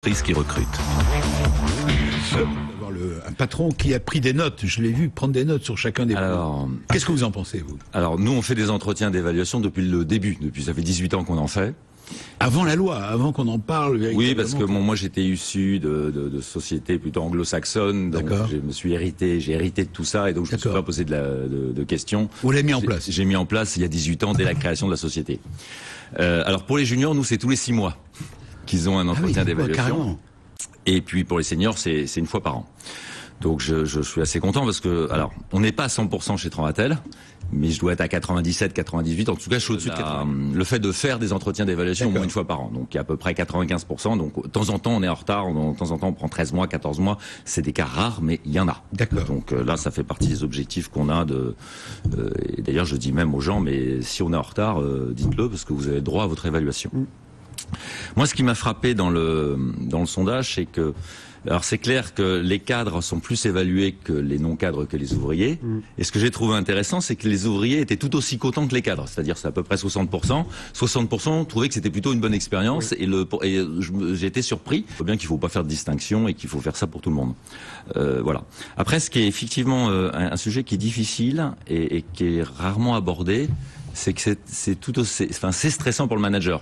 Qui recrute. Un patron qui a pris des notes, je l'ai vu prendre des notes sur chacun des points. Qu'est-ce que vous en pensez, vous? Alors, nous, on fait des entretiens d'évaluation depuis le début, ça fait 18 ans qu'on en fait. Avant la loi, avant qu'on en parle. Oui, parce que moi j'étais issu de sociétés plutôt anglo-saxonnes, donc j'ai hérité de tout ça, et donc je me suis pas posé de questions. Vous l'avez mis en place? J'ai mis en place il y a 18 ans, dès la création de la société. Alors pour les juniors, nous c'est tous les 6 mois qu'ils ont un entretien d'évaluation. Et puis pour les seniors, c'est une fois par an. Donc je suis assez content parce que, alors, on n'est pas à 100% chez Transatel, mais je dois être à 97, 98. En tout cas, je suis au-dessus de 80. Le fait de faire des entretiens d'évaluation au moins une fois par an. Donc il y a à peu près 95%. Donc de temps en temps, on est en retard. De temps en temps, on prend 13 mois, 14 mois. C'est des cas rares, mais il y en a. D'accord. Donc là, ça fait partie des objectifs qu'on a et d'ailleurs, je dis même aux gens, mais si on est en retard, dites-le parce que vous avez droit à votre évaluation. Moi, ce qui m'a frappé dans le sondage, c'est que, alors c'est clair que les cadres sont plus évalués que les non-cadres, que les ouvriers. Et ce que j'ai trouvé intéressant, c'est que les ouvriers étaient tout aussi contents que les cadres. C'est-à-dire, c'est à peu près 60%. 60% trouvaient que c'était plutôt une bonne expérience. Et j'ai été surpris. Il faut bien qu'il faut pas faire de distinction et qu'il faut faire ça pour tout le monde. Voilà. Après, ce qui est effectivement un sujet qui est difficile et qui est rarement abordé, c'est que c'est stressant pour le manager.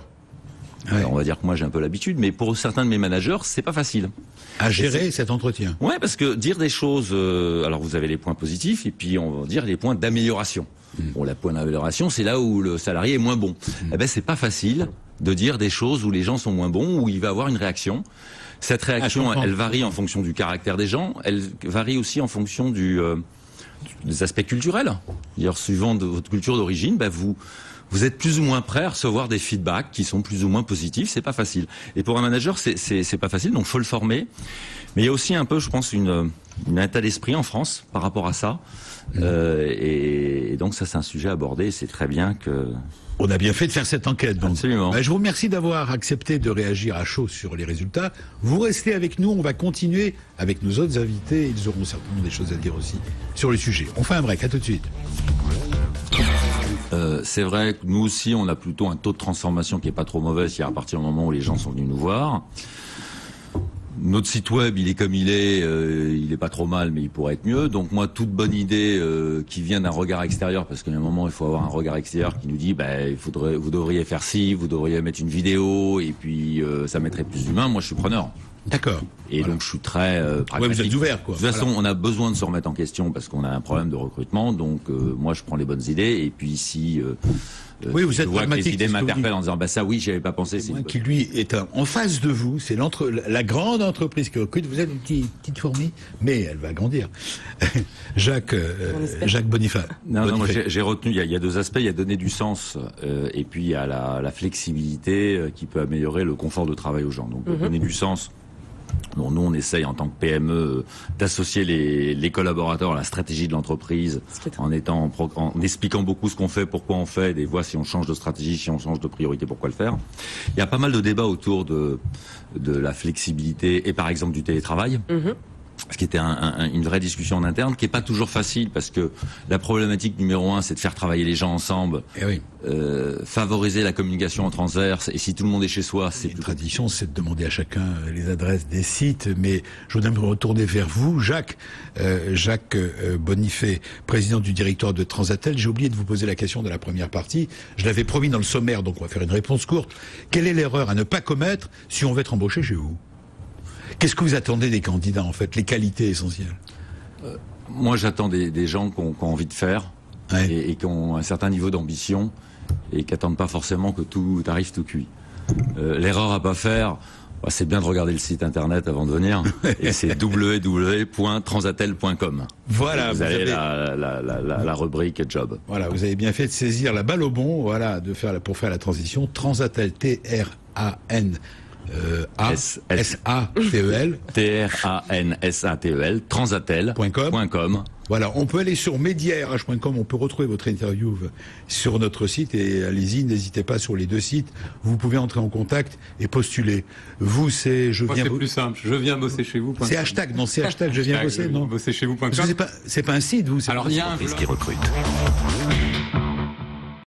Ouais. On va dire que moi j'ai un peu l'habitude, mais pour certains de mes managers, c'est pas facile. À gérer cet entretien. Ouais, parce que dire des choses, alors vous avez les points positifs et puis on va dire les points d'amélioration. Bon, la point d'amélioration, c'est là où le salarié est moins bon. Eh ben, c'est pas facile de dire des choses où les gens sont moins bons, où il va avoir une réaction. Cette réaction, elle varie en fonction du caractère des gens, elle varie aussi en fonction des aspects culturels. D'ailleurs, suivant de votre culture d'origine, ben vous êtes plus ou moins prêt à recevoir des feedbacks qui sont plus ou moins positifs, c'est pas facile. Et pour un manager, c'est pas facile, donc faut le former. Mais il y a aussi un peu, je pense, une état d'esprit en France par rapport à ça. Et donc ça, c'est un sujet abordé. C'est très bien que... On a bien fait de faire cette enquête. Donc. Absolument. Je vous remercie d'avoir accepté de réagir à chaud sur les résultats. Vous restez avec nous, on va continuer avec nos autres invités. Ils auront certainement des choses à dire aussi sur le sujet. On fait un break, à tout de suite. C'est vrai que nous aussi, on a plutôt un taux de transformation qui est pas trop mauvais, c'est à partir du moment où les gens sont venus nous voir. Notre site web, il est comme il est pas trop mal, mais il pourrait être mieux. Donc moi, toute bonne idée qui vient d'un regard extérieur, parce qu'à un moment, il faut avoir un regard extérieur qui nous dit, vous devriez faire ci, vous devriez mettre une vidéo, et puis ça mettrait plus d'humains. Moi, je suis preneur. D'accord. Et donc je suis très pragmatique. Vous êtes ouvert, quoi. De toute façon, on a besoin de se remettre en question parce qu'on a un problème de recrutement. Donc moi, je prends les bonnes idées. Et puis si oui, vous êtes pragmatique, les idées m'interpellent en disant ça, oui, j'y avais pas pensé. C'est qui lui est en face de vous. C'est la grande entreprise qui recrute. Vous êtes une petite fourmi, mais elle va grandir. Jacques Boniface. Non, moi j'ai retenu. Il y a deux aspects. Il y a donner du sens et puis il y a la flexibilité qui peut améliorer le confort de travail aux gens. Donc donner du sens. Bon, nous, on essaye en tant que PME d'associer les collaborateurs à la stratégie de l'entreprise en expliquant beaucoup ce qu'on fait, pourquoi on fait, des fois si on change de stratégie, si on change de priorité, pourquoi le faire. Il y a pas mal de débats autour de la flexibilité et par exemple du télétravail. Ce qui était une vraie discussion en interne, qui est pas toujours facile parce que la problématique numéro 1, c'est de faire travailler les gens ensemble, favoriser la communication en transverse. Et si tout le monde est chez soi, c'est une tradition, c'est de demander à chacun les adresses des sites. Mais je voudrais me retourner vers vous, Jacques Bonifay, président du directoire de Transatel. J'ai oublié de vous poser la question de la première partie. Je l'avais promis dans le sommaire, donc on va faire une réponse courte. Quelle est l'erreur à ne pas commettre si on veut être embauché chez vous? Qu'est-ce que vous attendez des candidats, en fait, les qualités essentielles? Moi, j'attends des gens qui ont envie de faire et qui ont un certain niveau d'ambition et qui n'attendent pas forcément que tout arrive tout cuit. L'erreur à pas faire, c'est bien de regarder le site internet avant de venir. Et c'est www.transatel.com. Voilà, vous avez la rubrique job. Voilà, vous avez bien fait de saisir la balle au bon, voilà, pour faire la transition. Transatel, T-R-A-N. S-A-T-E-L T-R-A-N-S-A-T-E-L transatel.com. Voilà, on peut aller sur mediarh.com, on peut retrouver votre interview sur notre site et allez-y, n'hésitez pas sur les deux sites, vous pouvez entrer en contact et postuler. Vous, c'est plus simple, je viens bosser chez vous. C'est hashtag, non, c'est hashtag, je viens bosser, non. Bosser chez vous.com. C'est pas un site, vous. Alors il y a un qui recrute.